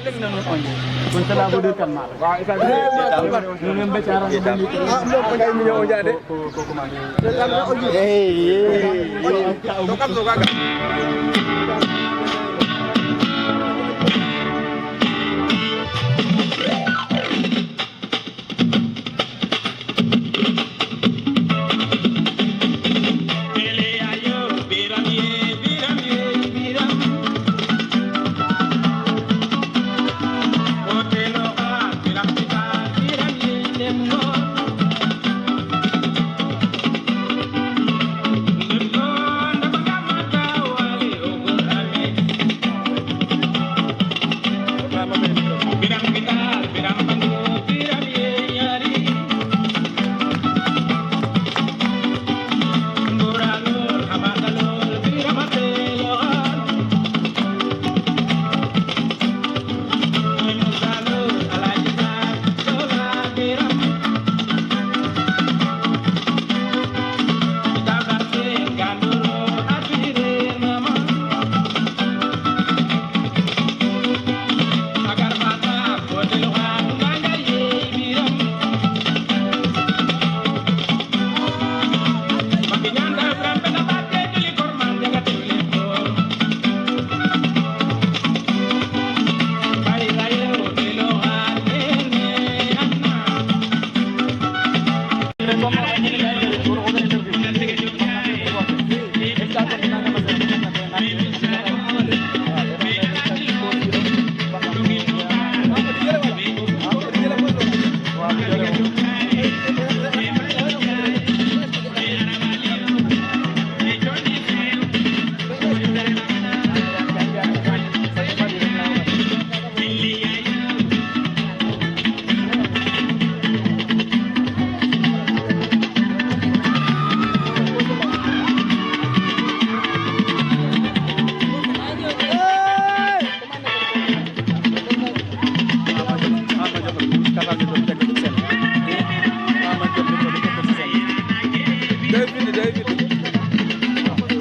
Masalah budurkan mal. Wah, itu dengan bicara belum pakai minyak aja deh.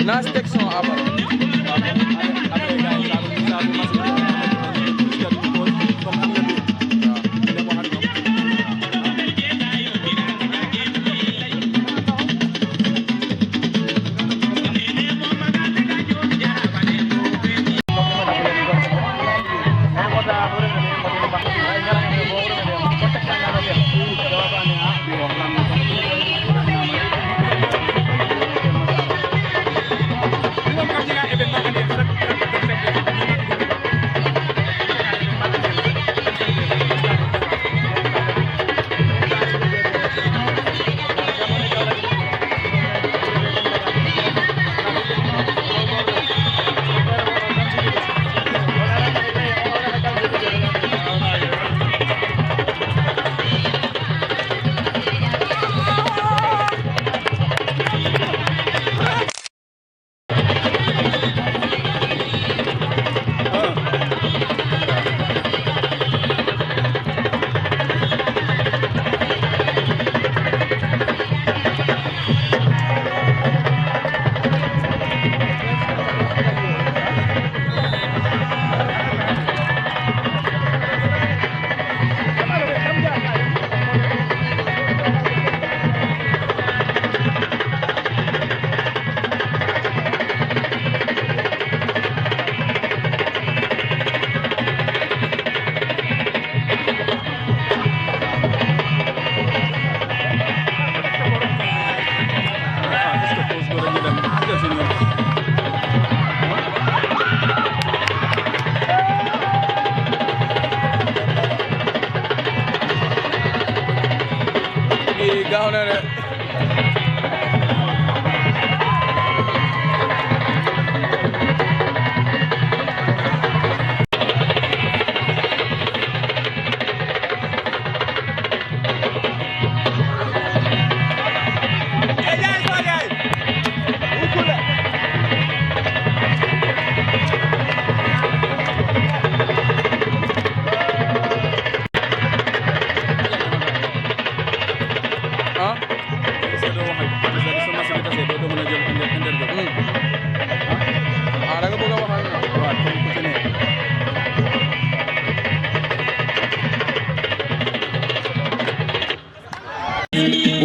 Nastek son apa?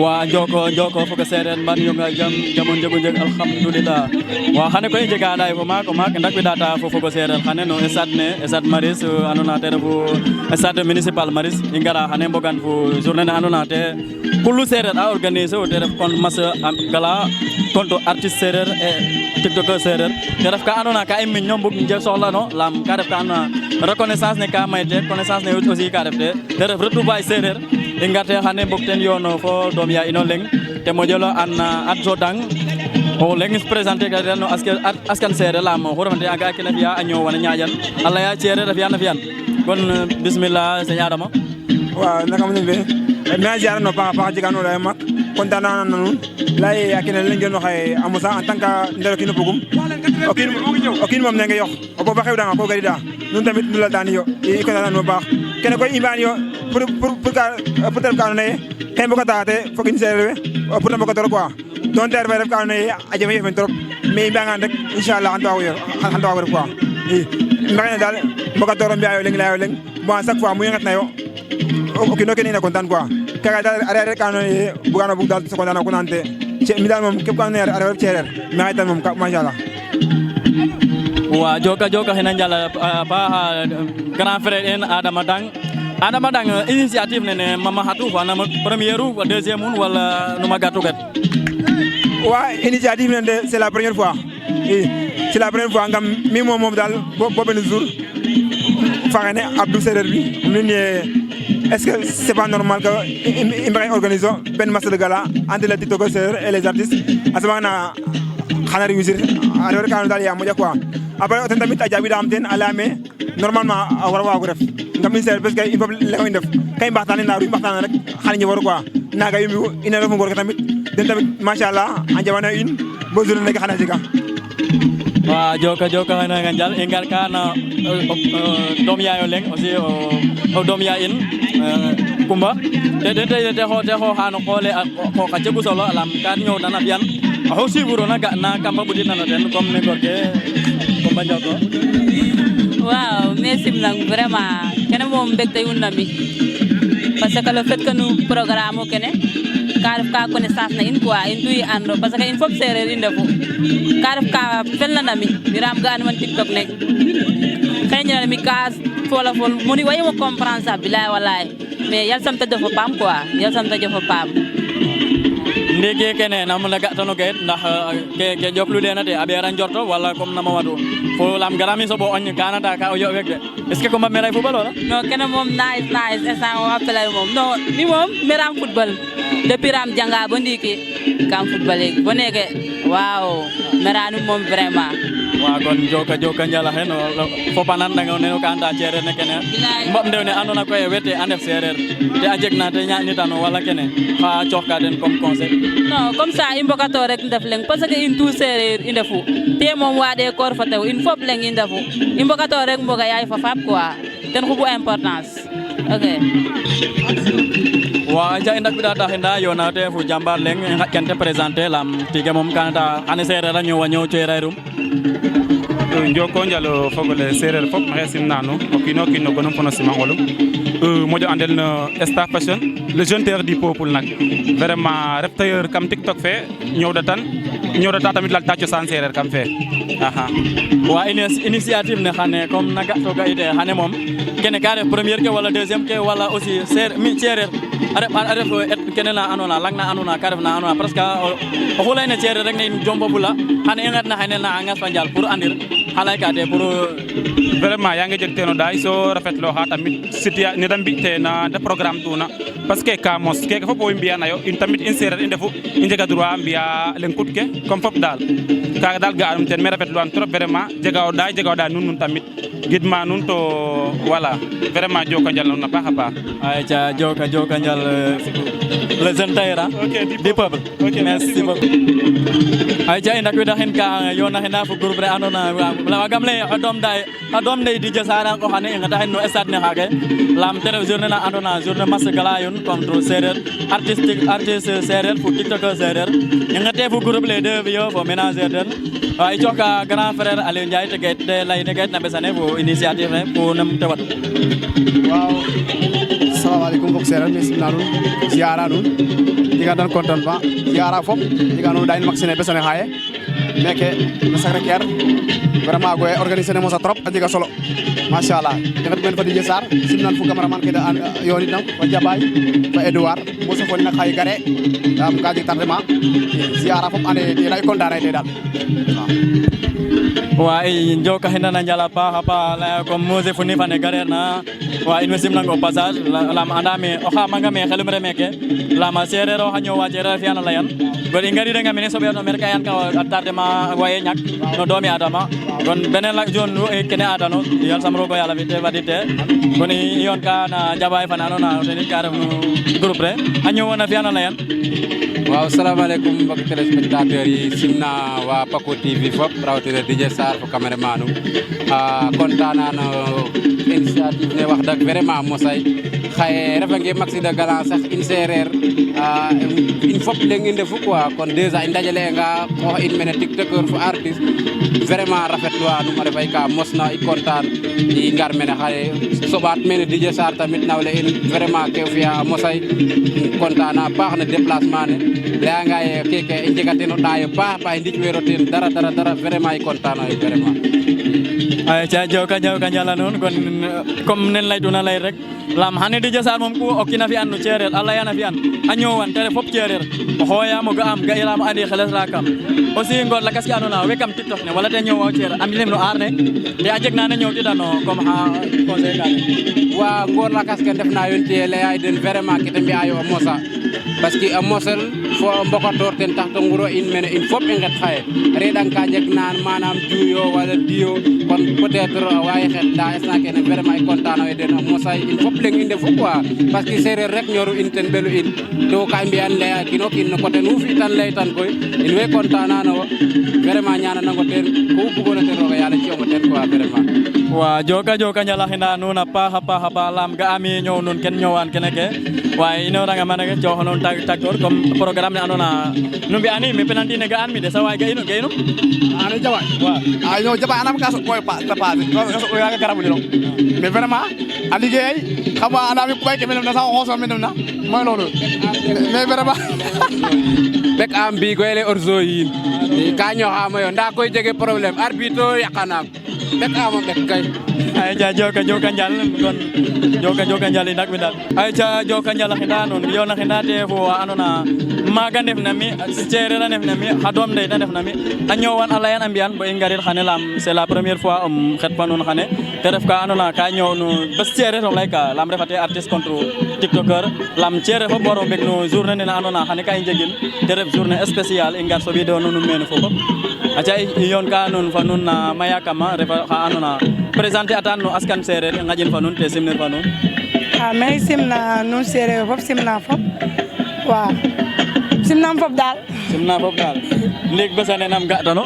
wa joko foga seren ban yonga jamon jego jeg alhamdulillah wa xane koy jega day ko mak ndak bi data fogo seren xane no esad maris anona te refu stade municipal maris ingara xane mbogan fu journée ne anona te kullu seren a organiser o te ref kon mas gala konto artiste serer e tiktoker serer te ref ka anona ka im ñom bug je soxla no lam ka ref ka anona reconnaissance ne ka mayte connaissance ne aussi ka ref te ref retrouvaille serer i ngarte xane mbog ten yono fo doom ya ino leng te moƴelo an at jodang o leng présenter ka no askan serer lam xu refante aga kene fiya a ñowana ñaƴan a leya cerer a fiyan a fiyan kon bismillah seigne Adama waaw naka mo ñebe na ziara no paax paax jega no lay mak kontaan na nuun lay akene len ngeen waxe amusa en tant que ndero kino bugum o kiin moom ne nga yox o bo fa xew danga ko garida nun tamit nu la daan yo i kontaan na no baax kene koy i mbaan yo pour ka ka ne kay mboka taate fo kin sereer we pour mboka toro quoi don ter ref ka ne a jema yefen trop mais i mbangan rek inshallah xan tawa ref quoi i mbaxene dal mboka toro mbiya yo leng layo leng bo à chaque fois mu yengat na yo o kino ke ina kontaan quoi kaga dal are ka no bugana bug dal so kontaan ko nante mi dal mom kep ka ne are cereer mais tan mom machallah wa joka hena njala pa grand frère en Adama Dang initiative ne mama hatu wana première ou deuxième ou wala numa gatu gat wa initiative ne c'est la première fois c'est la première fois ngam mi mom dal bo ben jour farane Abdou Serer bi ni est-ce que c'est pas normal que il organise ben match de gala entre les tiktokers et les artistes asmana xana réussir alors que dal ya mo quoi après on tamit ajabi dam ten alame normalement war wa ko def ngam ministère parce que il faut lay def kay mbaxtane na ru mbaxtane rek xani ñu war quoi naga yumi ina def ngor ko tamit den tamit machallah anjabana une bo journée nek xana jiga wa joka hena nganjal ingal kana dom ya yo leng aussi o dom ya in kumba te ho hano xole ko ka jegu solo alam kan ñew dana bian ho siburo na kamba budit na den comme ne gorke kumba joko waaw merci nag vraiment kene moom mbégte yu nami parce que le fait que nous programme kene ka ref ka connaissance na in quoi in duyi ando parce que in fop sereer i ndefu ka ref ka felna nami miram ga an man TikTok ne xeñana mi ka fola fol moni wayimo comprendre ça bilaay walaay mais yal sam ta jofo paam quoi yal sam ta jofo paam ndege kene nam la gatano ke ndax ke joplu lena de abera njorto wala comme nama wadu fo lam garami so bo on kanata ka o yo wek de est ce que ko ma meray football wala non kene mom nice instant o appelay mom non ni mom meram football depuis ram janga bo ndiki kam football ek bo neke waaw meranu mom vraiment wa kon joka njala hen fo panan nga ne ko anda cere ne kene mbam ndewne andona ko e wete andef serer te ajekna te nyaani tano wala kene fa cioxka den comme conseil non comme ça i mbokato rek ndef leng parce que in tout sereer i ndefu te mom wade koor fa taw in fop leng i ndefu i mbokato rek mboga yaay fa fap quoi ten xubu importance ok wa ja indak bidata henda yona te fu jambar leng kente présenter lam tige mom kanata ane serer la ñew ceereerum njoko njalo fogole serer fop ma xesim nanu o kino gonum fono simangolum mojo andel no Star Fashion le jeune tailleur du peuple nak vraiment ref tailleur kam TikTok fe ñewdata tamit lal taccio san serer kam fe aha wa initiative ne xane comme naga to ga ide xane mom kene ka def première ke wala deuxième ke wala aussi mi cerer aref kene na anona langna anona ka def na anona parce que o xulay ne cerer rek ne jombo bula xane ngat na xane na ngas fanjal pour andir xalay ka de pour vraiment ya nga jeg teno day so rafetlo ha tamit sitia ne dam bi te na de programme tuna parce que ka mos ke fop o mbiya nayo in tamit in serer in defu in jega droit mbiya len kutke comme fop dal kaga dal ga am ten me rafetlo an trop vraiment jega o da nun tamit gidma nun to voilà vraiment joka njal na paxa pa ay ca joka njal le jeune tailleur du peuple merci beaucoup ay ca indak wi daxin ka yona hena fu groupe re andona la wagam le adom day di jasara ko xane ngata hen no stade ne xage lam tere journée na andona journée mas gala yon contre serer artiste serer pour tiktoker serer ngate fu groupe les deux yo fo ménager den ay joka grand frère Aliou Ndiaye te gate de lay ne gate na besane fu initiative ne pour nam tewat waaw assalamualaikum mbokk seereer mi simna nuun ziara nuun diga dan contentement ziara fop diga nuun dayin maxine besane xaye meke no Sacré-Cœur vraiment goye organiser ne mosa trop a jega solo machallah defat men fa DJ Sarr simnan fu cameraman ke da yonit nam fa Jabay fa Edouard mosa fo nak xaye gare am ka jeg tardement ziara fop ande te lay contane te dal wa joka hindana njala pa hapa la comme mose funi fane garer na wa investim nango passage la andame o ha manga me xelum remeke la ma serero hanyo wa jere fi ana layan gol ingari de ngami ne sobe no merka yan ka tardement waye nyak no domi adama gon benen la jon kene adano yal samro ko yalla vite vadite gon yon ka na Jabay fana no na tenit ka ref no groupe re hanyo wona fi ana layan waaw salaamaaleykum mbokki téléspectateurs yi simna waa Paco TV fop rawatina DJ Sarr fo cameraman kontaan naa no initiative ne wax dëgg vraiment mosay xaye refange maxi de galant sax in sereer in fop leng i ndefu quoi kon déjà i ndajale nga xoox in mene tiktokeur fo artiste vraiment rafetluwa num a refay ka mosna i kontaan i ngar mene xaye soɓaat mene DJ Sarr tamit nawle in vraiment ke fi'a mosay kontaan na paax na déplacement ne layanga ye keke i njega ten o ɗaayo paax i ndic wero ten dara vraiment i kontaan na vraiment ay ca joka njala nuun kon comme nen laytuna lay rek lam xane DJ Sarr moom ku o kiin a fi'an no cereer a layan a fi'an a ñoowan te ref fop cereer o xooyaam o ga'aam ga'iram andi xeles ra kam aussi ngoor lakas ke andoona we kam TikTok ne wala te ñoowa o cereer am lem no aar ne te a jeg na na ñoowtida no comme xa conseil ka wa ngoor lakas ke ndefna yoon tiye laya den vraiment ke te mbi'aayo o mosa parce que a mosel fo mbokatoor ten tax to nguro in mene in fop i nget xaye reɗang ka jeg naan manam juuyo wala diyo kon peut être waye xet nda instant kene vraiment i content we den a mosay in fop leng i ndefu quoi parce que sereer rek ñoru in ten ɓelu in to ka i mbi'an laya kino kiin no coté nu fi'tan lay tan koy in way content nano wo vraiment ñananango ten ku bugona ten roga yalla ci'ongo ten quoi vraiment wa joka njala xina nuun a paax a paax lam ga'aam ye ñoow nuun ken ñoowaan kene ke waye inoranga mana ke coox nuun taktoor comme programme ne andoona nu mbi'ani me penalty ne ga'an mi de sa waay ga'inum ane Jabay a no Jabay anam ka so koy pa ta passé ka so koy ga garabu dino mais vraiment a liggéey xam nga anam ko bay ke menum na sa xoso menum na moy lolu mais vraiment bek am bi goyle orzo yin ka ñoxama yo nda koy jege problème arbitre yaqanam bek am bek kay ay ca joka njal kon joka njal i ndak wi dal ay ca joka njal xina nuun yona xina te fo wa andoona maaga ndef na mi cereer a ndef na mi xa doom ndey ta ndef na mi a ñoowan a layan a mbi'an bo i ngarid xane lam c'est la première fois xet fa nuun xane te ref ka andoona ka ñoow no bes cereer um layka lam refate artiste contre tiktoker lam cereer fop waro mbeg no journée nene andoona xane ka i njegin te ref journée spéciale i ngar soɓiido nuun mene fo fop aca i yoon ka nuun fa nuun na Maya Kama refa xa andoona présenter atan no askan sereer i ngaƴin fa nuun te simnir fa nuun mais simna nuun sereer fop simna fop waaw simnam fop daal ndiig besane nam ga'tano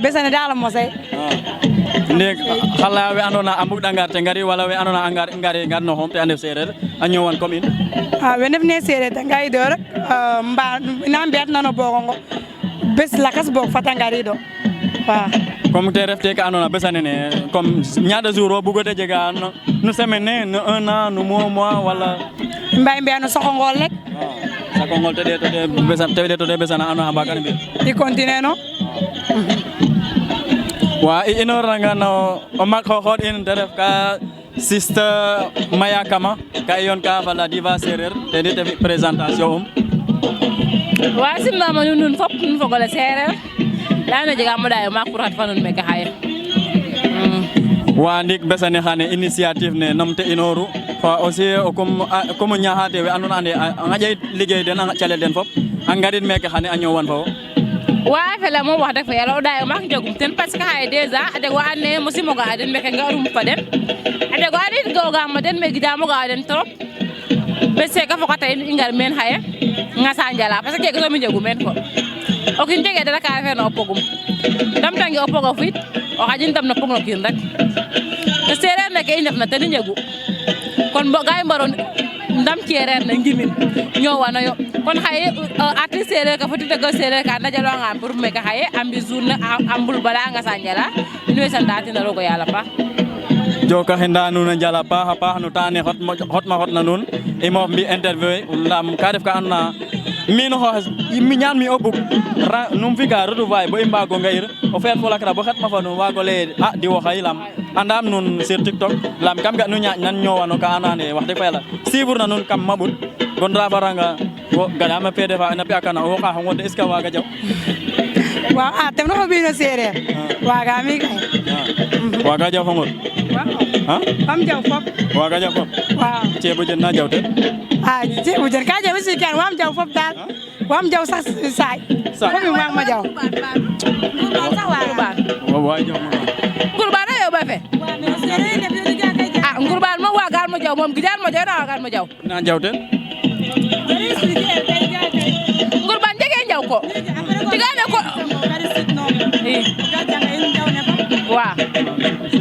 besane daal a mosay ndiig xala we andoona a mbugɗa ngar te ngari wala we andoona a ngari ngar no xom te a ndef sereer a ñoowan comme in we ndef ne sereer te ngariido rek ina mbi'atna no bogongo bes lakas boog fata ngariido waaw comme te ref te ka andoona bes a nene comme ñaata jour o bugo te jega no semaine ne no 1 an no mois wala mbay mbi'a no soxo ngool rek sako ngol te ɗeeto te besana andoona a mbaagano mbi' i continuer no wa i inoranga no o mak xooxood in te ref ka Sister Maya Kama ka i yoon ka fa la diva sereer te ndi te fi présentation wa simnama nuun fop nuun fogole sereer leyano jega moɗayo maak pour xat fa nuun meke xaye wa ndik besane xane initiative ne namte inoru fa aussi comme ñaxate we andoona ande a ngaƴa liggéey den a calel den fop a ngarid meke xane a ñoowan fo wa fela moom wax dëgg fa yàlla o ɗayo maak jegum ten parce que xaye déjà a jeg wa and naye mosimo ga'a den meke nga'arum fa den a jeg wa and naye ga'oogam den mais gidamo ga'a den trop bes feke fokata in i ngar meen xaye ngasa njala parce que keke soom i njegu meen ko o kiin jege dara ka refeer na o pogum damtangi o pogof it o xaƴin tam no pog no kiin rek te sereer ne ke i ndef na ten i njegu kon ga i mbaro ndam cereer ne ngimin ñoowanoyo kon xaye artiste sereer ka fo titegol sereer ka ndajalwanga pour meke xaye a mbi journée a mbul bala ngasa njala in way sante'atina roog o yaal a paax joka henda nun jala pa no tane hot na nun e mo mbi interview lam ka def ka anna min ho mi ñaan mi obuk num fi ga redu way bo imba go ngayir o fer fo lakra bo xat ma fa no wago le di waxay lam andam nun sur TikTok lam kam ga nu ñaan nan ñowano ka anane wax de fa la sibur na nun kam mabut gon rafaranga wo gada ma pede fa na piakana o ka ngonde est ce que waga jaw waaw tem no bino séeréer waaga mi kay waga jaw ngol waaw am jaw fop waga jaw fop waaw ceebu jën na jawte ceebu jën ka jaw si kan wam jaw fop daal wam jaw sax saay ko mi wam ma jaw wa jaw Ngurbaan ayo ba fe Ngurbaan mo wagal mo jaw mom gijar mo jaw na wagal mo jaw na jawte Ngurbaan jege jaw ko tigane ko wa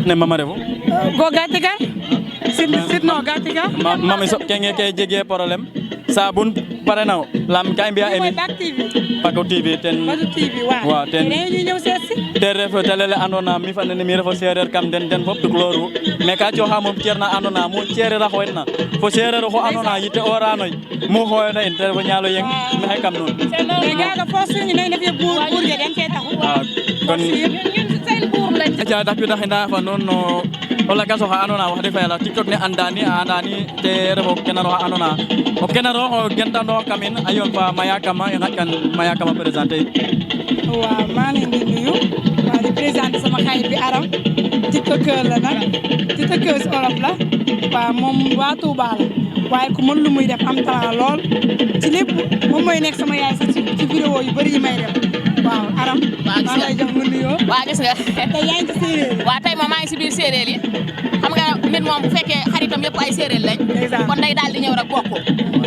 ne mama refu go gati kan sit no gati kan mami so kenge ke jege problème sa bun pare naw lam kay mbiya emi Paco TV ten wa ten ñu ñew setti te ref telele andona mi fa ne mi refo sereer kam den fop tukloru mais ka joxa mom cerna andona mu cereer a xoyna fo sereer xo andona yite oranoy mu xoyna en te fo ñaalo yeng mi hay kam non mais gaga fo suñu ne def pour je den ci taxu kon sen bour lañ ja dak bi daxina fa non no wala ka soxa andona wax de fa yalla TikTok ne andani te refo kenaro andona o kenaro o gentando kamin ayon fa maya kama en hakkan maya kama présenté waaw maa ngi leen di nuyu maa di présenté sama xarit bi Aram tiktoker la nag tiktokeuse olof la waaw moom waa Touba la waaye ku mën lu muy def am talent lool ci lépp moom mooy nekk sama yaay sax ci vidéo yu bëri yi may def waaw Aram maa lay jox nga nuyoo waa gis nga tey yaa ngi ci séeréer waa tey moom maa ngi si biir séeréer yi xam nga nit moom bu fekkee xaritam yëpp ay séeréer lañ kon day daal di ñëw rek bokk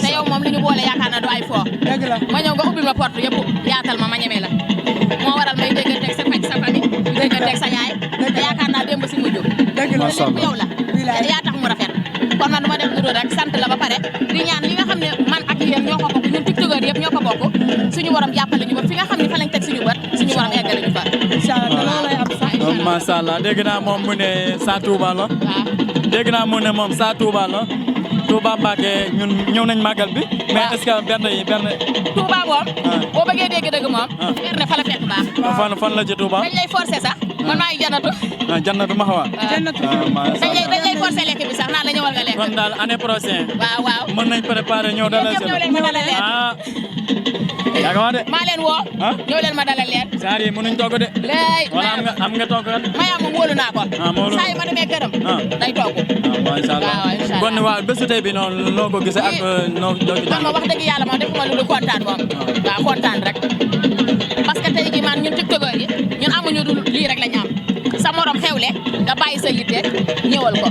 te yow moom li ñu boole yaakaar na du ay foo dëgg la ma ñëw nga ubbil ma porte yëpp yaatal ma ñeme la moo waral may dégganteeg sa faj sa famille dégganteeg sa yaay te yaakaar naa démb si mujj dëgg la lépp yow la te yaa tax mu rafet kon man du ma def lu dul rek sant la ba pare di ñaan li nga xam ne man ak yéen ñoo ko bokk ñun tiktokeur yëpp ñoo ko bokk suñu borom jàppale ñu ba fi nga xam ne fa lañ teg suñu bët suñu borom eggale ñu fa inshallah te loolu lay am sax masha Allah dégg naa moom mu ne sa Touba la dégg naa mu ne moom sa Touba la Touba Mbacké ñun ñëw nañ màggal bi mais est-ce que berne Touba moom boo bëggee dégg dëgg moom berne fa la fekk baax fan la ci Touba dañ lay forcer sax man maa ngi jannatu jannatu ma xawa jannatu dañ lay forcer lekk bi sax naan la ñëwal nga lekk kon daal année prochaine waaw mën nañ préparer ñëw dalal seen ñëw leen ma dalal leen yaa nga wax de maa leen woo ñëw leen ma dalal leen saar yi mënuñ togg de lay wala am nga togg kat mayaa moom wóolu naa ko saa yi ma demee këram day togg masha Allah kon waaw bésu tey bi noonu noo ko gisee ak noo man ma wax dëgg yàlla moom defuma lu dul kontaan moom waaw kontaan rek parce que tey jii man ñun tiktokeur yi ñun amuñu dul lii rek lañ am sa morom xewle nga bàyyi sa yitte ñëwal ko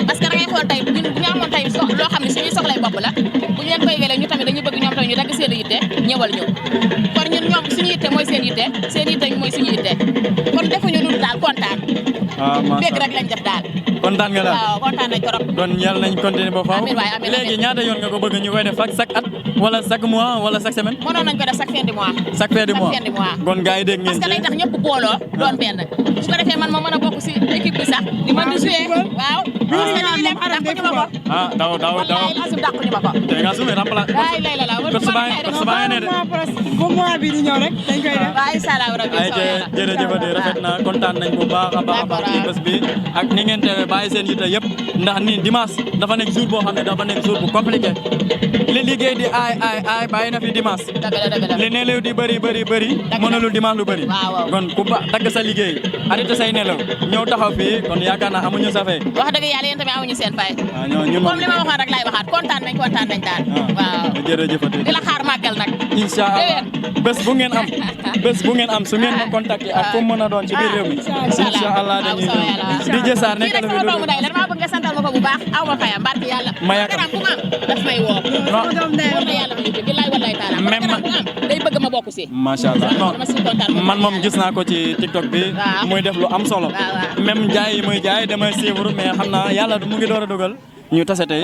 parce que da ngay xool tey ñun bu ñu amoon tey loo xam ne suñuy soxlay bopp la bu ñu leen koy wele ñu tamit dañu bëgg ñoom tamit ñu dagg seen yitte ñëwal ñu kon ñun ñoom suñu yitte mooy seen yitte mooy suñu yitte kon defuñu dul daal kontaan bég rek lañ def daal kontaan nga daal waaw kontaan nañ trop kon yàlla nañ continuer ba faaw amiin waay amiin léegi ñaata yoon nga ko bëgg ñu koy def chaque at wala chaque mois wala chaque semaine mënoon nañ ko def chaque fin du mois chaque fin du mois kon gars yi dégg ngeen parce que day tax ñëpp booloo doon benn su ko defee man ma mën a bokk si équipe bi sax di mën di jouer waaw parce que lii lépp dàquñu ma ko daw wallaay asim dàquñu ma ko te nga sumi remplace ko suba ngeen ne de bu mois bi di ñëw rek dañ koy def waaw incha allah rabbi ay jërëjëf rafet na kontaan nañ bu baax a baax ci bés bi ak ni ngeen teewee bàyyi seen yitte yëpp ndax ni dimanche dafa nekk jour boo xam ne dafa nekk jour bu compliqué li liggéey di ay bàyyi na fi dimanche li nelew di bëri mënulul dimanche lu bëri kon ku ba dagg sa liggéey arrêté say nelaw ñëw taxaw fii kon yaakaar naa amuñu sa fay wax dëgg yàlla yéen tamit amuñu seen fay ñun comme li ma waxoon rek laay waxaat kontaan nañ daal waaw jërëjëfati di la xaar màggal nag incha allah bés bu ngeen am su ngeen ma contacté ak fu mu mën a doon ci biir réew mi incha allah dañuy ñëw DJ Sarr nekk la fi doomu day la dama bëgg nga santal ma ko bu baax aw ma fayam barki yàlla Mayaka bu ma am daf may woo war na yàlla ma ñu billaay wallaay taala même bu am day bëgg ma bokk si macha allah non man moom gis naa ko ci TikTok bi muy def lu am solo même jaay yi muy jaay damay suivre mais xam naa yàlla mu ngi door a dugal ñu tase tey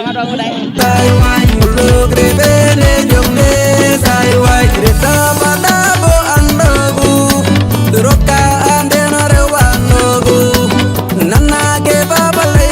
tay waay mu logre bene jonge say waay reta banda bo andogu roka ande na rewanogu nana ke baba lay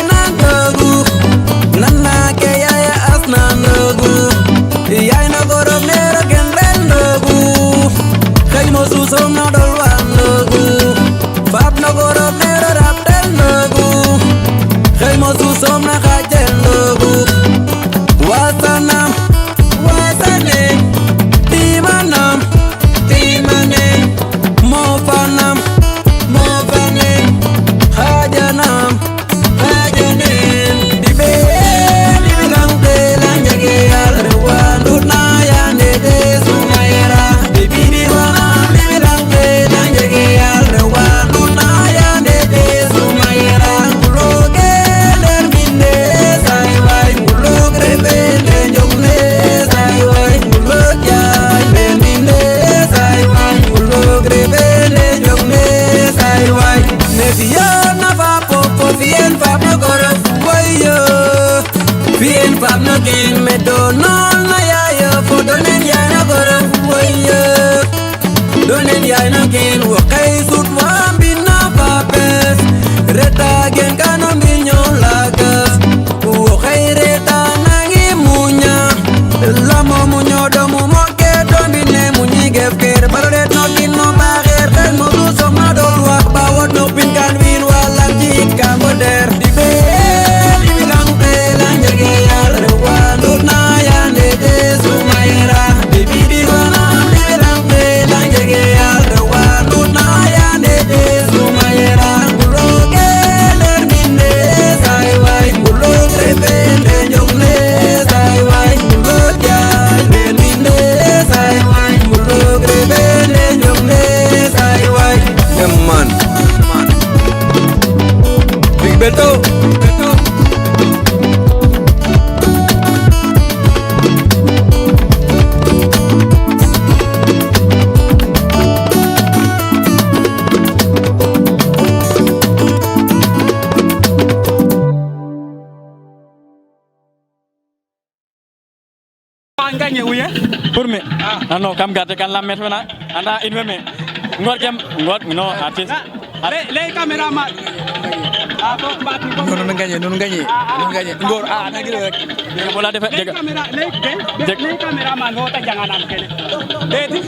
Bien fab no kin me donon na ya fo donen ya na gorom woye donen ya na kin wo kay sut wa bina papes reta gen kanon binyo lagas wo kay reta nangi munya la mo munyo do mo ke do bine munyi gef ker barodet no kin no bager kan mo du so ma do wak ba wot no pin kan win wala jik ka moder di be di lang pe lang jage ya rewa do na ya ne de so maira bibi di wana di lang pe lang jage ya rewa do na ya ne de so maira bulo ke ler minde sai wai bulo trepe de jongle sai wai bulo ya de minde sai wai bulo trepe de jongle sai wai man Big Beto Angkanya uya, burme. Ano kam gade kan lamet mana? Anda inwe me. Ngor kem ngor no artis. Le cameraman. Apa bati ko? Nunu ganye. Ngor na gile rek. Dia bola def Le camera le cameraman ho ta janganan kene. Dedi.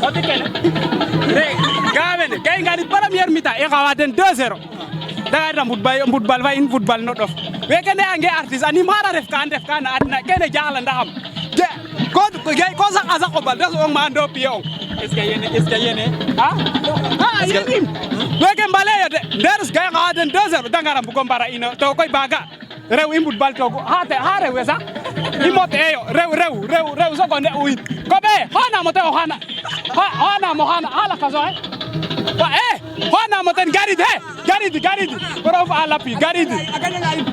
Oti kene. Le gawen kay ngadi première mi-temps e xawaden 2-0. Da ga football fa in football no dof. We kene ange artiste ani mara def kan na adna kene jaala ndaxam. Ko sa asa ko bal das on ma ndo pion. Est-ce que yene? Yenim. Weke mbale yo de deres gay xawaden 2-0 dangaram bu ko mbara ino to koy baga. Rew i football to ha rew sa. I mote yo rew so ko ne uy. Ko be hana mote o hana. Hana mo hana ala kaso wa hana moten garidi prof ala pi garidi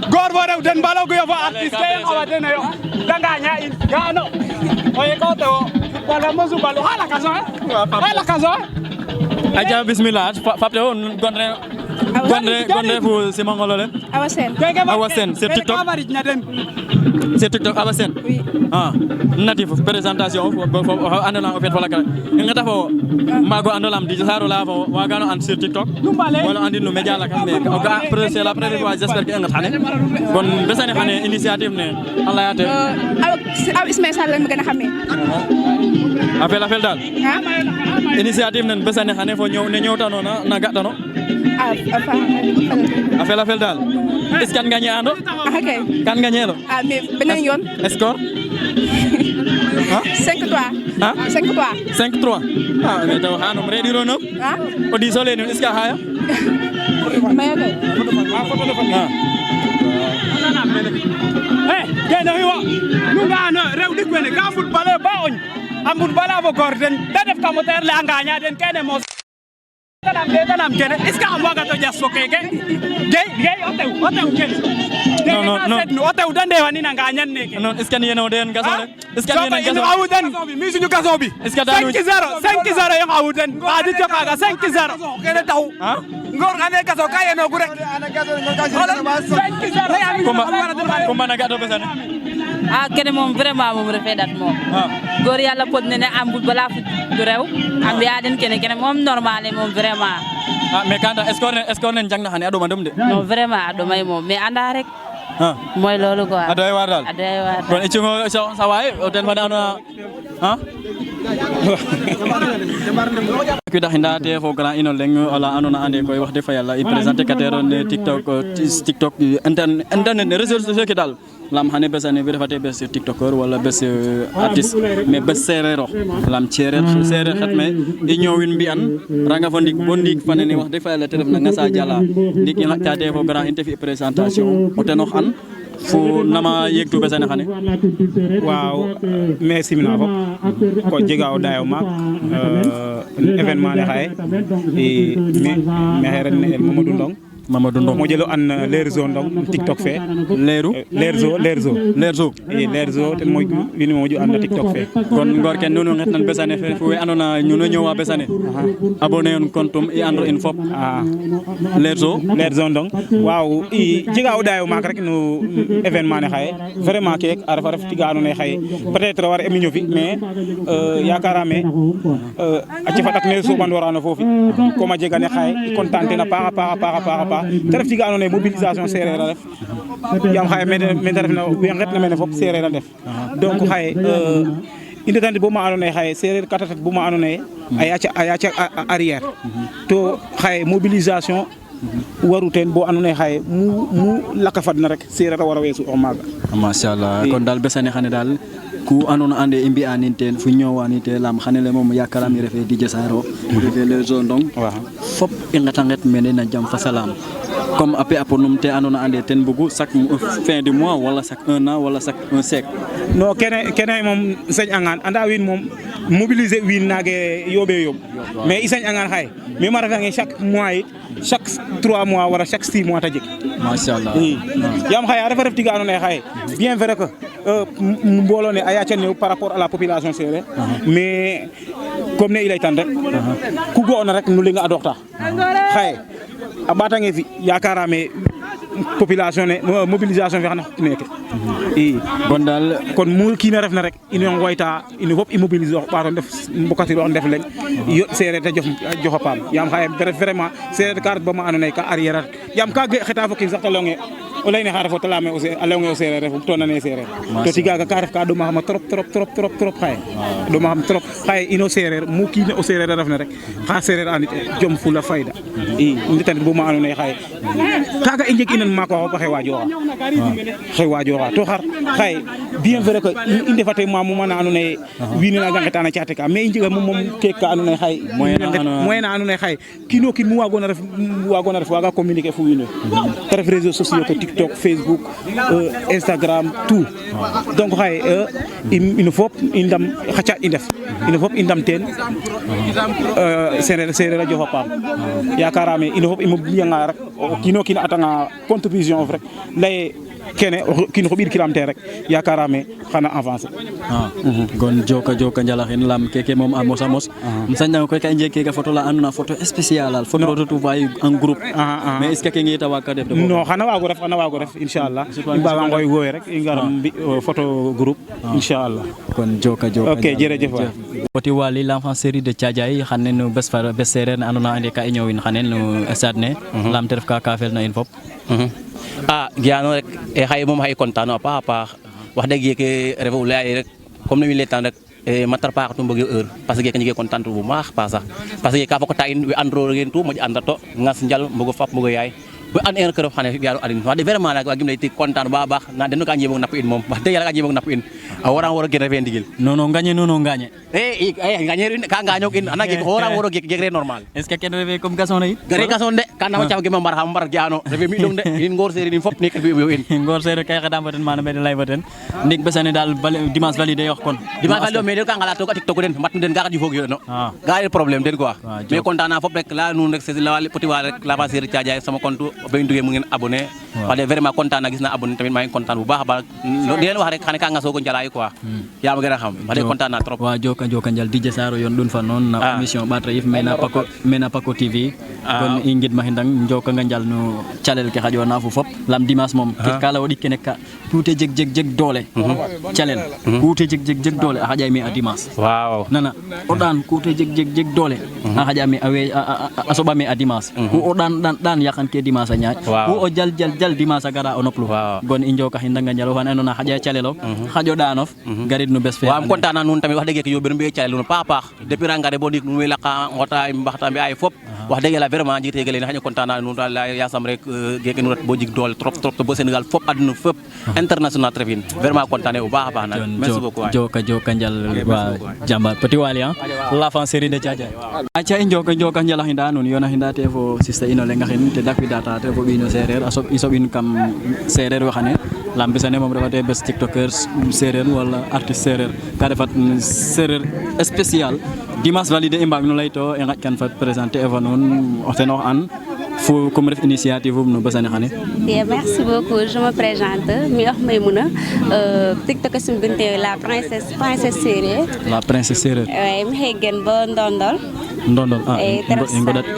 gor bo rew den balo go yo fa artiste kay xawaden yo danga nya in gano oye ko to wala mo su balo hala kaso Aja bismillah. Fapte on gondre fu simangolole. Awasen sur TikTok. C'est TikTok Awasen. Oui. Natif présentation andolam en fait wala kala. Ngata fo mago andolam di saro la fo wagano an sur TikTok. Wala andi no media la kam nek. Oga c'est la première fois j'espère que ngata ne. Bon besane xane initiative ne Allah yaate. Aw Ismaïla Sall lañ gëna xamé. Appel dal. Initiative nan besane xane fo ñew tano na gatano. Appel dal. Est-ce kan gagné ando? Okay. Kan gagné lo? Mais benen yoon. Score? 5-3. 5-3. Mais taw hanum ready ro no? O di sole est-ce que haya? Mayo kay. Gena hiwa nunga no rew dikwene gambul bale baoñ ambul bala bo gorden da def ka moteur le anganya den kene mo tanam kene est-ce que am waga to jas fo keke gay otew kene no otew dande wani na nganyan neke non est-ce que yeno den gasole est-ce que yeno gasole awuden mi suñu gaso bi est-ce que dalu 5-0 yo awuden adi jokaga 5-0 kene taw ngor ane gaso ka yeno gu rek Kumba na gato besane kene moom vraiment moom refee dat moom góor yàlla pod ne ambul bala fu du rew am yaden kene moom normal moom vraiment mais kanda est-ce que nen jangna xane adoma dum de non vraiment adomay moom mais anda rek mooy loolu quoi adoy war dal kon e cingo sa way o ten fana ana kuda hinda te fo grand ino leng ala anona ande koy wax de fa yalla i présenter katero ne TikTok internet réseaux sociaux ki dal lam hane besane bi refate bes tiktoker wala bes artiste mais bes serero lam serer xatme i ñowin bi an ranga fo ndik bondik fanene wax de fa yalla te def na ngasa jala ndik i ngata fo grand interfi présentation o tenox an fo nama yegtu besane xane waaw merci mina fop ko jega o dayo mak événement le xaye e me xere ne el Mamadou Ndong Mamadou Ndong mo jelo an lerzo ndong TikTok fe lerzo ten moy wini mo ju an TikTok fe kon ngor ken nunu nget nan besane fe fu andona ñuno ñowa besane abonné on compte i andro in fop lerzo ndong waaw i jiga o dayo mak rek no événement ne xaye vraiment ke a refa ref tiga andona xaye peut-être war émission fi mais yakarame a ci fatak ne so bandorano fofi comme a jega ne xaye i contente na paaxa te ref tiga andona mobilisation sereer a ref yaam xaye mene ref na we nget na mene fop sereer a ndef donc xaye i ndetandi bo ma andoona yee xaye sereer ka tatat bo ma andoona yee a yaaca arrière to xaye mobilisation waru teen bo andoona yee xaye mu laka fadna rek sereer a wara weesu o maaga machallah kon dal besane xane dal ku andona ande i mbi'anin teen fu ñoowani te lam xane le moom yakarami refe Didier Sarr refe le zone ndong fop i nget mene na jam fa salam comme après num te andona ande ten bugu chaque fin du mois wala chaque 1 an wala chaque un siècle non kene moom sañ angan anda wiin moom mobiliser wiin naage yooɓe mais i sañ angan xaye mais ma refange chaque mois it chaque 3 mois wala chaque 6 mois ta jeg machallah yaam xaye a refa ref tiga andona yee xaye bien vrai que mbooloo ne a yaaca néew par rapport à la population séeréer mais comme ne i laytan rek ku ga'oona rek nu lenga a doxta xaye a ɓatange fi yakarame population ne mobilisation fe xana xup neke i bon dal kon mu kiina refna rek ino ngoyta ino fop i mobiliser ox ɓaato ndef mbokatiro ndef leŋ yo sereer te jofa paam yaam xaye vraiment sereer ka ret bama andoona yee ka arrière at yaam ka xeta fo kiin sax te leyonge o leyne xa refo te leyame a leyonge o sereer refu to nane sereer to tigaga ka ref ka ɗoma xama trop xaye ɗoma xam trop xaye ino sereer mu kiina o sereer a refna rek xa sereer andit jom fula fayda i ndetanit bo ma andoona yee xaye kaga i njeg inan maak wa fop xe wajoxa to xar xaye bien vrai que i ndefate ma moma na andoona yee wiin we naga ngetana caate ka mais i njega moom keek ka andoona yee xaye moyen na andoona yee xaye kiino kiin mu waagona ref waaga communiquer fo wiin we te ref réseaux sociaux ke TikTok Facebook Instagram tout donc xaye ino fop i ndam xa caaɗ i ndef ino fop i ndam teen sereer a jofa paam yakarame ino fop i mbi'anga rek o kiino kiin a atanga contribution of rek laye kene o kiin xoɓiid kiram te rek yakarame xana avancer gon joka njalaxin lam keke moom a mosa mos um sañang koy ka i njeg keke photo la andona photo spécial al photo retrouvaille en groupe mais est ce que ke ngeta waag ka def non xana waago ref inchallah i mbaga ngoy wowe rek i ngar mbi photo groupe inchallah kon joka ok jerejef waay poti wali l'enfant série de Thiadiaye xane no bes sereer ne andona ande ka i ñoowin xane no stade ne lam te ref ka fel na in fop giyano rek e xaye moom xaye content a paax wax dëgg yeke refe u laya rek comme ne mi leytan rek matar paax tu mbogee heure parce que ka njege content bu baax sax parce que ka fokata in we andro gen tu moƴ anda to ngas njal mbogo fap mbogo yaay we an en kërëf xane yaro adin wax dëgg vraiment nak wagim lay ti content ba baax na den ka njemok napp in moom wax dëgg yàlla ka njemok napp in a wara gen refe ndigil non ngañe ngañe ka ngañok in ana jeg wara jeg re normal est ce que ken refe comme gasson ne gare gasson de kan nama cam ge ma mbar giano refe mi dong de in ngor sereer in fop nek yo in ngor sereer kay xadam baten mana ben lay baten ndik besane dal dimanche validé wax kon dimanche validé mais ka ngala to ka TikTok den mat den ga xadi fogyo no ga ay problème den quoi mais content na fop rek la nun rek c'est la petit wa rek la passer Thiadiaye sama compte be ndugé mu ngeen abonné wax de vraiment content na gis na abonné tamit ma ngi content bu baax ba di len wax rek xane ka nga soko njalaay quoi yaa ma gën a xam wax de content na trop wa joka njal Didier Sarr yon dun fa non na émission batra yif mena Paco TV kon i ngid ma hindang njoka nga njal no calel ke xajo na fu fop lam dimanche mom ke kala wadi kene ka tuute jeg doole calel tuute jeg doole a xaja mi a dimanche waaw nana o dan tuute jeg doole a xaja mi a soba mi a dimanche ku o dan yakan ke dimanche a ñaaj ku o jal dimanche a gara o noplu gon i njoka hindanga njal fan andona xaja calelo xajo danof garid no bes fe waaw content na nun tamit wax dëgg yo bermbe calelu no paax depuis rangare bo dik nu we laka ngota mbaxta bi ay fop wax dëgg la vraiment jité gele xañu content na nun dal yasam rek geke nu rat bo jig dool trop bo Sénégal fop aduna fop international trevin vraiment content bu baax baax na merci beaucoup joka njal wa jamba petit wali l'enfant série de Thiadiaye acha njoka njal hinda nun yona hinda te fo sister ino le ngaxin te dakwi data te fo bino sereer isobin kam sereer waxane lambisane mom refate bes tiktokers sereer wala artiste sereer ka defat sereer spécial dimanche validé i mbag no lay to i ngaƴ kan fa présenter eva nuun o ten ox an fo comme ref initiative no basane xane merci beaucoup je me présente mi wax Maymouna TikTok sim binte la princesse séeréer la princesse séeréer ouais mi xey gen bo ndondol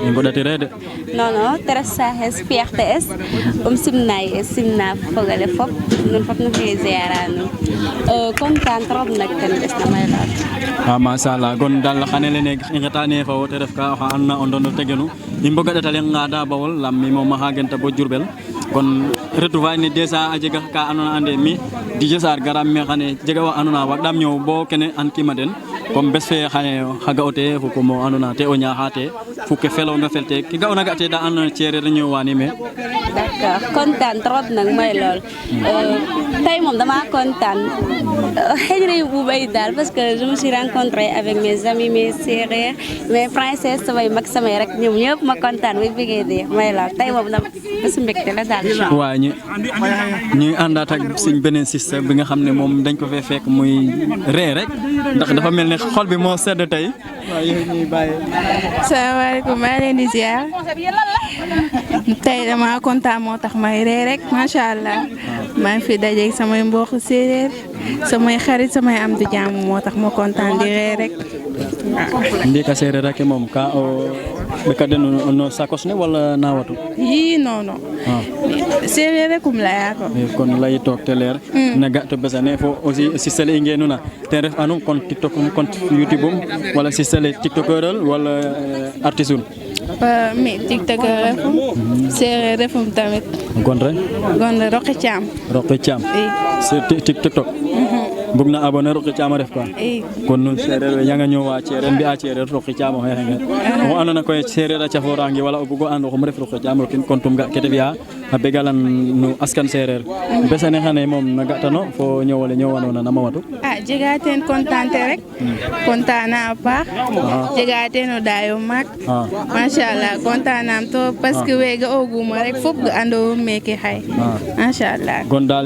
ngodati rede non terasa es fierté es simna fogale fop non fop no xey ziaranu kontaan trop nak tan des na may la mashallah gon dal xane lene ngatane fa wote def ka xa anna on dono tegenu imbo gadatale ngada bawol lammi mo ma hagenta bo jurbel kon retrouvaille ni déjà a jega ka anona ande mi DJ Sarr garam me xane jega wa anona wa dam ñew bo kene an kima den comme bes fe xane xaga ote fu ko mo anona te o ñaaxate fu ke felo nga felte ki ga ona gate da an ciere la ñew wani me d'accord kontaan trop nak may lol tay mom dama kontaan xejre bu bay dal parce que je me suis rencontré avec mes amis mes sœurs mes princesses samay mag samay rek ñoom ñëpp ma kontaan way bëggee dee may lol tay mom dama bésu mbégte la daal waa ñi àndaat ak suñ beneen système bi nga xam ne moom dañ ko fee fekk muy ree rek ndax dafa mel ne xol bi moo sedd tey waaw yow ñuy bàyyi. salaamaaleykum maa leen di ziar tey dama kontaan moo tax may ree rek macha allah maa ngi fi dajeeg samay mbokk séeréer samay xarit samay am di jàmm moo tax ma kontaan di ree rek. ndika séeréer rek moom ka o ɓeka den no sakos ne wala nawatu yi non séeréer rekum laya ko kon lay toog te leer na ga to besane fo aussi sistele i ngenuna ten ref anum compte TikTok compte YouTube um wala sistele tiktokeral wala artiste um mi tiktoker refum séeréer refum tamit gondre Roqi Thiam c'est TikTok bug na abonné Roqi Thiam ref quoi kon nun séeréer yanga ñowa cereer mbi a cereer Roqi Thiam o xexe o andona koy séeréer a caforange wala o bugo ando xum ref Roqi Thiam rokin kontum ga kete fiya a begalan no askan séeréer besane xane moom na gatano fo ñowole ñowanona nama watu jega ten kontante rek kontana a paax jega ten o dayo maak machallah kontanam to parce que wega oguma rek fop ga ando meke xay machallah gon dal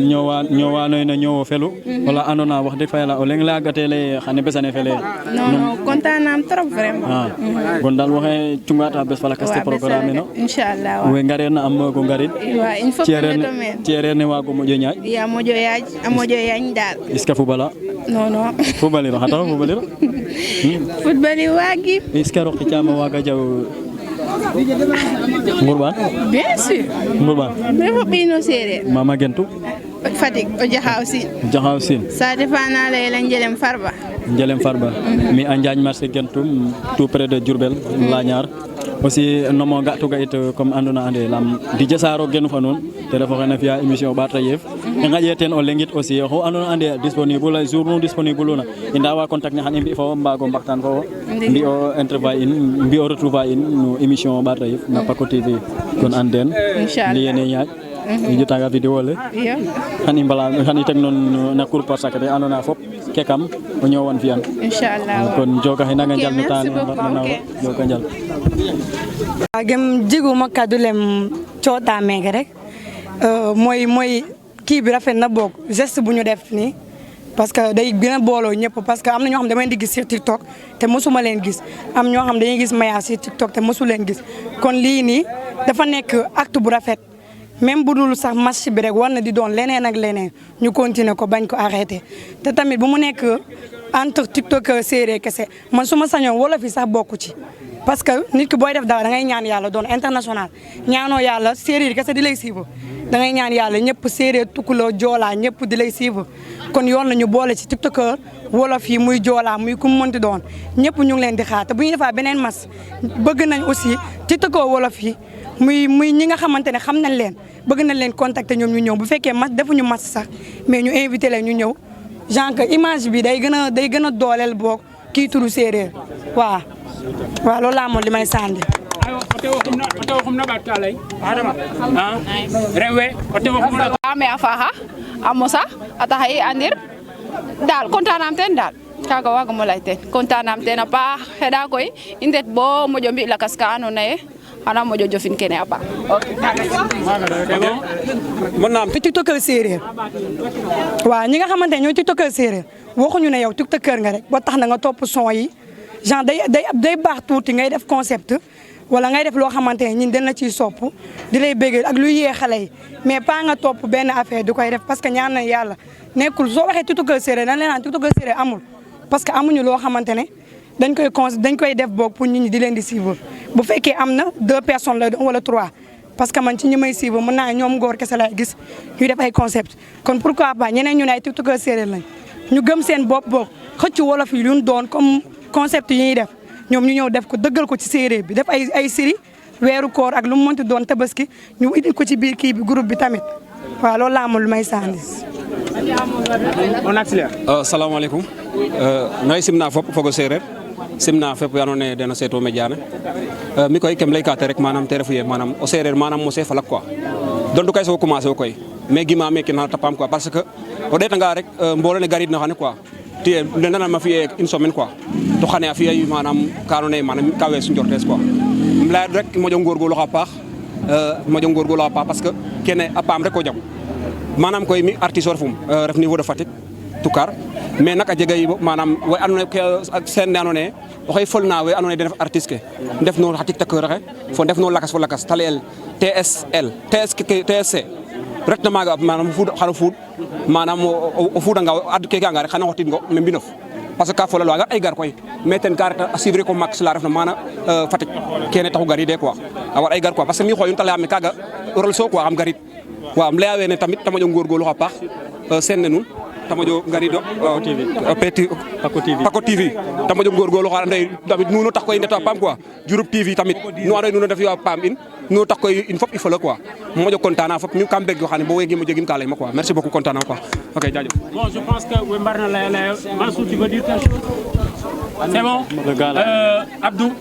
ñowanoy na ñowo felu wala andona wax deg fa yalla o leng la gatele xane besane fele non kontanam trop vraiment gon dal waxe cungata bes fala kaste programme no inchallah we ngarena am go ngarit wa il faut ciere ne wago mojo ñaaj ya mojo yaaj mojo yañ dal iska fubala non fubaliro hata fubaliro football wagi iska Roqi Thiam waga jaw ngurban bien sûr ngurban refo bino séeréer mama gentu Fatick o jaxaw sin ça dépend la njelem farba mi a Njaañ marché gentum tout près de Diourbel Lagnar aussi nomo ga to ga it comme andona ande lam DJ Sarr o genu fa non te refa xena fiya émission ba tayef e ngaje ten o lengit aussi ho andona ande disponible jour non disponible na inda wa contact ne xan mbi fo mbago mbaxtan fo mbi o interview in mbi o retrouvaille in no émission ba tayef na Paco TV kon anden li yene ñaaj ni jotaga vidéo le xani mbala xani tek non na cour par sacré andona fop kekam o ñewon fiyan inshallah kon joga hina nga jall tan na joga jall gem jiguma kadulem ciota mege rek moy ki bi rafet na bok geste buñu def ni parce que day gëna bolo ñepp parce que amna ño xam damay di gis sur TikTok te musuma len gis am ño xam dañuy gis Maya sur TikTok te musu len gis kon li ni dafa nek acte bu rafet même budul sax match bi rek war na di doon leneen ak leneen ñu continuer ko bañ ko arrêter te tamit bu mu nek entre TikTok séeréer kese man suma sañoon wolof yi sax bokku ci parce que nit ki boy def dara da ngay ñaan yalla doon international ñaano yalla séeréer kese di lay suivre da ngay ñaan yalla ñepp séeréer tukulo joola ñepp di lay suivre kon yoon la ñu boole ci TikToker wolof yi muy joola muy ku mënti doon ñepp ñu ngi leen di xaar te bu ñu defa benen mas bëgg nañ aussi TikToker wolof yi muy ñi nga xamantene xam nañ leen bëgg nañ leen contacter ñom ñu ñëw bu fekkee mas defuñu mas sax mais ñu inviter leen ñu ñëw genre que image bi day gëna dooleel bok ki turu séeréer wa loolu laa moom li may sànni. ame a faaxa a mosa a taxa i andir daal kontaanam teen daal kaaga waagamo lay teen kontaanam teen a paax xeɗa koy i ndet bo moƴo mbi lakas ka andoona yee xana moƴo jofin kene a paax te TikToker séeréer waaw ñi nga xamante ne ñooy TikToker séeréer waxuñu ne yow TikToker nga rek ba tax na nga topp son yi genre day baax tuuti ngay def concept wala ngay def loo xamante ne ñun dañ la ciy sopp di lay bëgg ak luy yee xale yi mais pas nga topp benn affaire di koy def parce que ñaan na yàlla nekkul soo waxee tiktokeur séeréer dañ leen naan tiktokeur séeréer amul parce que amuñu loo xamante ne dañ koy def boog pour nit ñi di leen di suivre bu fekkee am na 2 personnes la doon wala 3 parce que man ci ñi may suivre mën naa ñoom góor kese laay gis ñuy def ay concept kon pourquoi pas ñeneen ñu ne ay tiktokeur séeréer lañ ñu gëm seen bopp boog xëcc wolof yi luñ doon comme concept yi ñuy def ñoom ñu ñëw def ko dëggal ko ci séeréer bi def ay série weeru koor ak lu mu mënti doon tabaski ñu indi ko ci biir kii bi groupe bi tamit waaw loolu laa amul lu may sànni. on accélère. salaamaaleykum noy simna fop fogo séeréer simna fep we andoona yee den a seeto médiane mi koy kem laykate rek manam te refu ye manam o séeréer manam mosee falak quoi dontu kay soo commencé o koy mais gima meke na tapam quoi parce que o ɗeetanga rek mboolo ne garid na xane quoi tiye ndenana fi'e une semaine quoi to xane a fi'a manam ka andoona yee manam ka weesu njortees quoi um laya rek moƴo ngorgoorlooxa paax parce que kene a paam rek o jang manam koy mi artiste o refum ref niveau de Fatick Toucar mais nak a jega manam we andoona yee scène ne andoona yee oxey folna we andoona yee den ndef artiste ke ndef no xa tiktokeur axe fo ndef no lakas fo lakas ta layel TSC rek na maaga manam xano fuud manam o fuudanga ad keke anga rek xana xotin ngo me mbinof parce que ka folal waaga ay gar koy mais ten ka reta a suivre ko max la refna mana Fatick kene taxu garide quoi a war ay gar quoi parce que mi xoyum ta layame kaga rôle so quoi xam garid waaw am laya wene tamit ta moƴo ngorgorlu xa paax sen ne nuun ta moƴo ngarido Paco TV ta moƴo ngorgorlu xa ande tamit nuno tax koy ndeta paam quoi Diouroup TV tamit nu ando nuno ndef yo paam in nuno tax koy in fop il faut le quoi moƴo content fop mi kam beg yo xane bo wegimo jegim ka layma quoi merci beaucoup content quoi ok jaajëf. Bon, je pense que we mbarna lay Mansour, tu veux dire quelque chose? C'est bon? Abdou,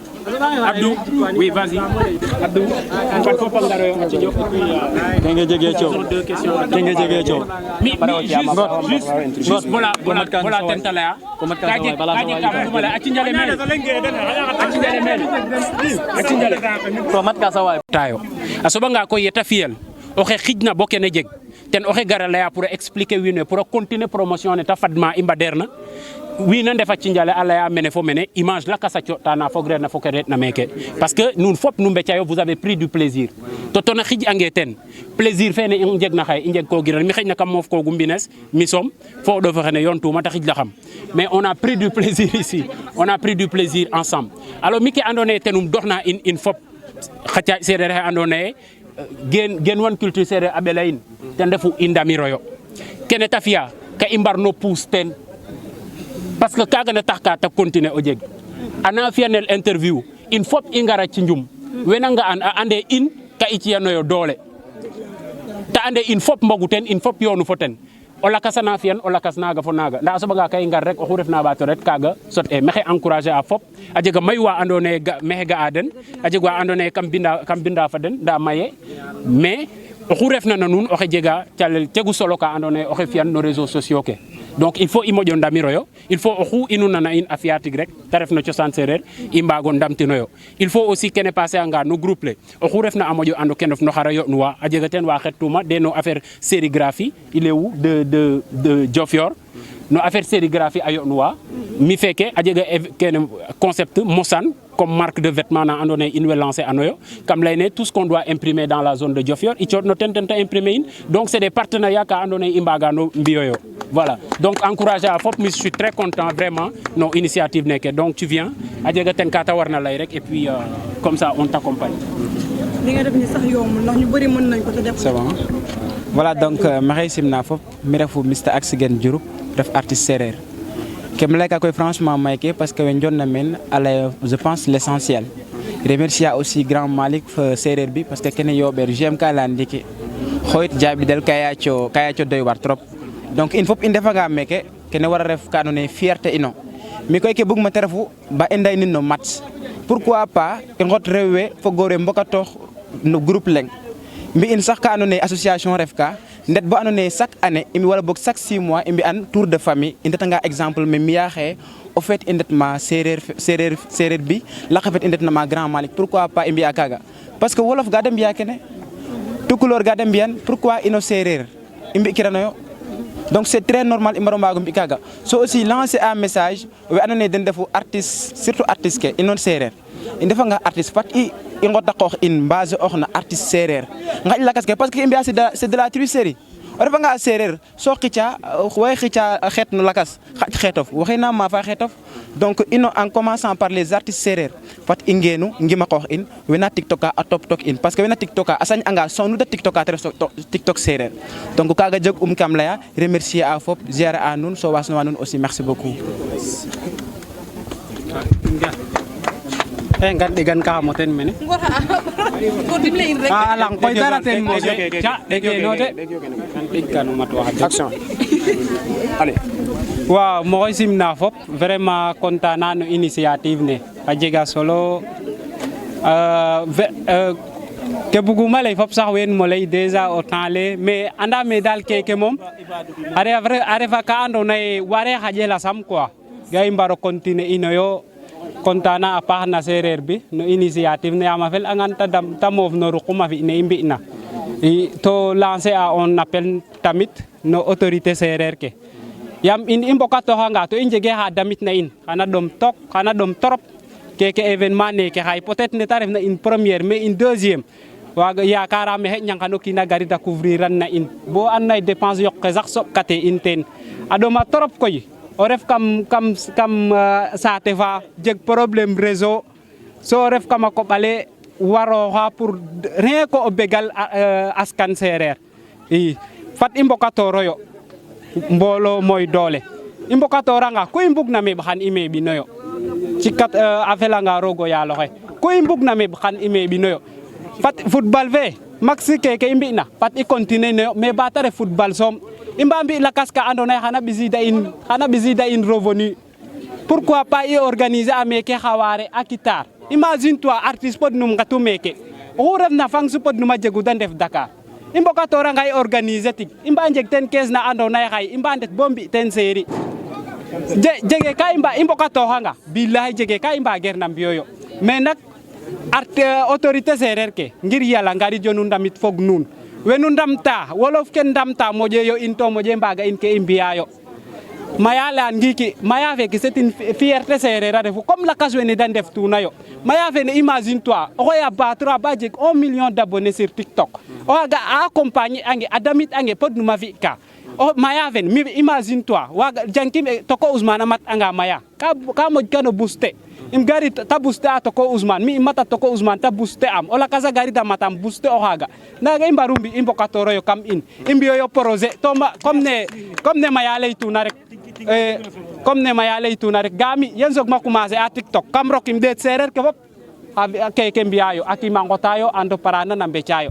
oui, vas-y. Abdou, on faut pas ngaro ci jox et puis Kenga jege ciow. Kenga jege ciow. Mi juste voilà tentala. Kaje kam wala acinjale mel. Acinjale. Promat ka saway. Tayo. Asobanga ko yeta fiel. Oxe xijna bo kene jeg. Ten oxe gara laya pour expliquer wiin we pour continuer promotion ne ta fadma i mbadeerna wiin we ndefa cinjale a laya mene fo mene image lakas a cooxta fog reer na fo ke reetna meeke parce que nuun fop nu mbecayo vous avez pris du plaisir to tona xij'angee ten plaisir fene i njegna xaye i njeg ko giran mi xëjna kam moof koogu mbines mi som fo o ɗof xene yoontuuma ta xijlaxam mais on a pris du plaisir ici on a pris du plaisir ensemble alors mi ke andoona yee tenum doxna in fop xa seereer xe andoona yee gen wan culture séeréer a ɓela in ten refu i ndamiroyo kene ta fi'a ka i mbarno puus teen parce que kaaga na tax ka ta continuer o jeg ana fi'anel interview in fop i ngara ci njum wena nga'an a ande in ka i ci'anooyo doole ta ande in fop mbogu teen in fop yoonu fo ten o lakasana fi'an o lakas naaga fo naaga ndaa a soɓanga ka i ngar rek oxu refna ɓaato ret kaaga sot e maxey encourager a fop a jega mayu wa andoona yee maxey ga'a den a jeg wa andoona yee kam binda fa den ndaa maye mais oxu refna na nuun oxe jega calel tegu solo ka andoona yee oxe fi'an no réseaux sociaux ke donc il faut i moƴo ndamiroyo il faut oxu inu nana in a fi'a tig rek ta ref no cosaan seereer i mbaago ndamtinoyo il faut aussi kene passer anga no groupe le oxu refna a moƴo ando kene no xara yo'nuwa a jega teen wa xetuma de no affaire sérigraphie il est où de Diofior no affaire sérigraphie a yo'nuwa mi feke a jega kene concept mosan comme marque de vêtement na andoona yee in way lancer anoyo kam layne tout ce qu'on doit imprimer dans la zone de Diofior i cooɗno ten ta imprimer in donc c'est des partenariats ka andoona yee i mbagano mbi'oyo voilà donc encourager a fop je suis très content vraiment no initiative neke donc tu viens a jega ten ka ta warna lay rek et puis comme ça on t'accompagne. li nga def ni sax yombul ndax ñu bëri mën nañ ko te def. C'est bon. Voilà donc maxey simna fop mi refu Mr Accident Diouroup ref artiste séeréer kem layka koy franchement mayke parce que we njonna men alay je pense l'essentiel remercier aussi grand Malick fa séeréer bi parce que kene yoɓeer j'aime ka leyan ndiki xoyit jaɓidel ka yaaco doy war trop donc in fop i ndefanga meke kene wara ref ka andoona yee fierté ino mi koy ke bugma te refu ba i ndaynin no match pourquoi pas i ngot rew we fo goor we mbokatoox no groupe leng mbi'in sax ka andoona yee association ref ka ndet bo andoona yee chaque année wala boog chaque 6 mois i mbi'an tour de famille i ndetanga exemple me mi'a xaye o fait i ndet ma séeréer bi laqa fet i ndet na ma grand Malick pourquoi pas i mbi'a kaaga parce que wolof ga de mbi'a kene tukulóor ga de mbi'an pourquoi ino séeréer i mbi'kiranoyo donc c'est très normal i mbaro mbaago mbi' kaaga so aussi lancer un message we andoona yee den ndefu artiste surtout artiste ke ino séeréer i ndefanga artiste fat i ingota ko in base oxna artiste séeréer ngaj lakas ke parce que imbiya c'est de la tricherie o refa nga séeréer so xica way xica xeet no lakas xaj xeetof waxina ma fa xeetof donc ino en commençant par les artistes séeréer fat i ngenu ngima qoox in wena tiktoka a top tok in parce que wena tiktoka a sañ anga sonu da tiktoka te ref tiktok séeréer donc kaga jeg kam leya remercier a fop ziare a nuun so wasnuwa nuun aussi merci beaucoup ngar ɗegan ka xamo ten mene a lang koy dara ten mo ca ɗegeno de ɗegkano mat waxa action allez waaw moxoy simna fop vraiment content na no initiative ne a jega solo ke buguma lay fop sax wen mo lay déjà au temps le mais anda me dal keke mom a refa ka andona ye ware xajela sam quoi ga i mbaro continuer ino yo content na a paax na séeréer bi no initiative ne yaam a fel angan ta moof no ruqum a fi ne i mbi'na to lancer a un appel tamit no autorité séeréer ke yaam in i mbokatoxanga to i njege xa damit na in xana ɗom trop keke événement neke xaye peut-être ne ta refna une première mais une deuxième waaga yakarame xeƴna xano kiina garid a couvrir an na in bo andoona yee dépense yoq ke sax soɓkate in teen a ɗoma trop koy o ref kam saate fa jeg problème réseau so ref kam a koɓale warooxa pour rien que o begal askan séeréer i fat i mbokatoroyo mboolo mooy doole i mbokatoranga ku i mbugna meɓ xan i meɓinoyo cikat a felanga roog o yaal oxe ku i mbugna meɓ xan i meɓinoyo fat football fe max keke i mbi'na fat i continuer noyo mais ba ta ref football soom i mba mbi lakas ka andoona yee xana ɓisiida in revenu pourquoi pas i organiser a meke xawaare a Kitar imagine toi artiste podnum ngatu meke oxu refna fang podnum a jegu da ndef Dakar i mbokatoranga i organiser tig i mba njeg teen kees na andoona yee xaye i mba ndet bo mbi teen série jege ka i mbokatoxanga bilahi jege ka i mbageerna mbi'oyo mais nak autorité séeréer ke ngir Yàlla ngari jo nu ndamit fog nuun wenu ndamta wolof ke ndamta moƴeyo in to moƴe mbaga in ke i mbi'aayo maya leyan ngiki maya feke c'est une fierté séeréer a refu comme lakas wene da ndeftuna yo maya fene imagine toi oxoy a battra ba jeg 1 million d'abonnés sur TikTok o xaga a accompagner ange a damit ange podnuma fi'ka maya fen mi imagine toi waga jangkim toko Ousmane a mat anga maya ka moƴ kano booster im gari ta booster a toko Ousmane mi mata toko Ousmane ta booster am o lakas a gari da matam booster o xaga naga i mbaru mbi i mbokatoroyo kam in i mbi'oyo projet to comme ne maya laytuna rek comme ne maya laytuna rek ga mi yen soogma commencer a TikTok kam rokim ɗeet séeréer ke fop keke mbi'ayo a kima ngotayo ando parana na mbecayo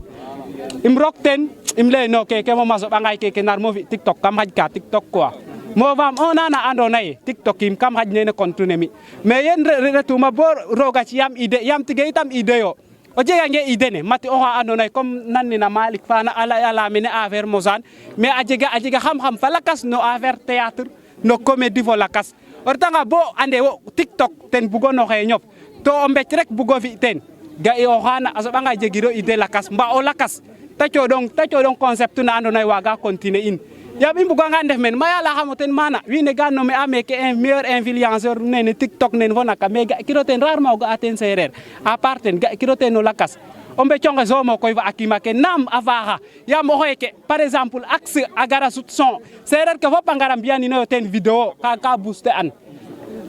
im rok ten im lay no keke moom a soɓanga keke nar mo fi TikTok kam xaj ka TikTok quoi mo fam o nana andoona yee TikTok im kam xaj nene continuer mi mais yen retuma bo roga ci yam idée yam tige itam idée yo o jegange idée ne mati oxa andoona yee comme nanina Malick fana a laya mene affaire mosaan mais a jega xam-xam fa lakas no affaire théâtre no comédie fo lakas o retanga bo ande wo TikTok ten bugono xeye ñof to o mbec rek bugo fi teen ga i o xaana a soɓanga jegiro idée lakas mba o lakas ta cooɗong concept na andoona yee waaga continuer in yaam i mbuganga ndef meen maya layaxamo ten mana wiin we ga nommer a meke meilleur influenceur nene TikTok nene fo naka mais ga'kiro ten rarement o ga'a ten séeréer à part ten ga'kiro ten no lakas o mbeconge soom o koy fa a kiima ke naam a faaxa yaam o xeeke par exemple axe a gara sut son séeréer ke fop a ngara mbi'aninoyo ten vidéo ka booster an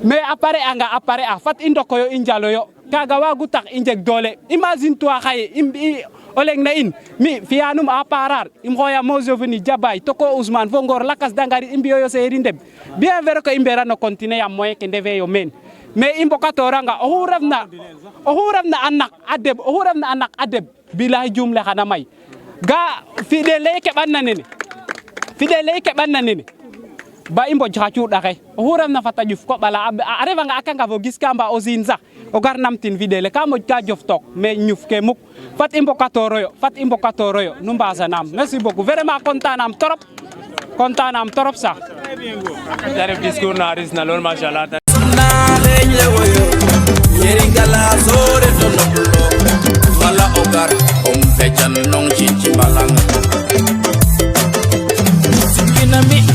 mais a pare a fat i ndokoyo i njaloyo kaga waagu tax i njeg doole imagine toi xaye o leng na in mi fiyanum a parar im xoya mo joveni Jabay toko Ousmane fo ngor lakas da ngari i mbi'oyo série ndeb bien vrai que i mbera no continuer yaam moyen ke ndefe yo meen mais i mbokatoranga oxu refna a naq a deɓ bilahi jumle xana may ga fiɗe leye keɓan na nene ba i mboj xa cuuɗ axe oxu refna fata ƴuf koɓala a refanga a kanga fo gis ka mba o siin sax o gar namtin fiɗele ka moƴ ka jof took mais ñuf ke muk fat i mbokatoroyo nu mbasanam merci beaucoup vraiment content nam trop sax ta ref discours na aris na lool machallah leñle woyo yeringala sore to noblo wala ogar om pejan nong cici balang sikina mi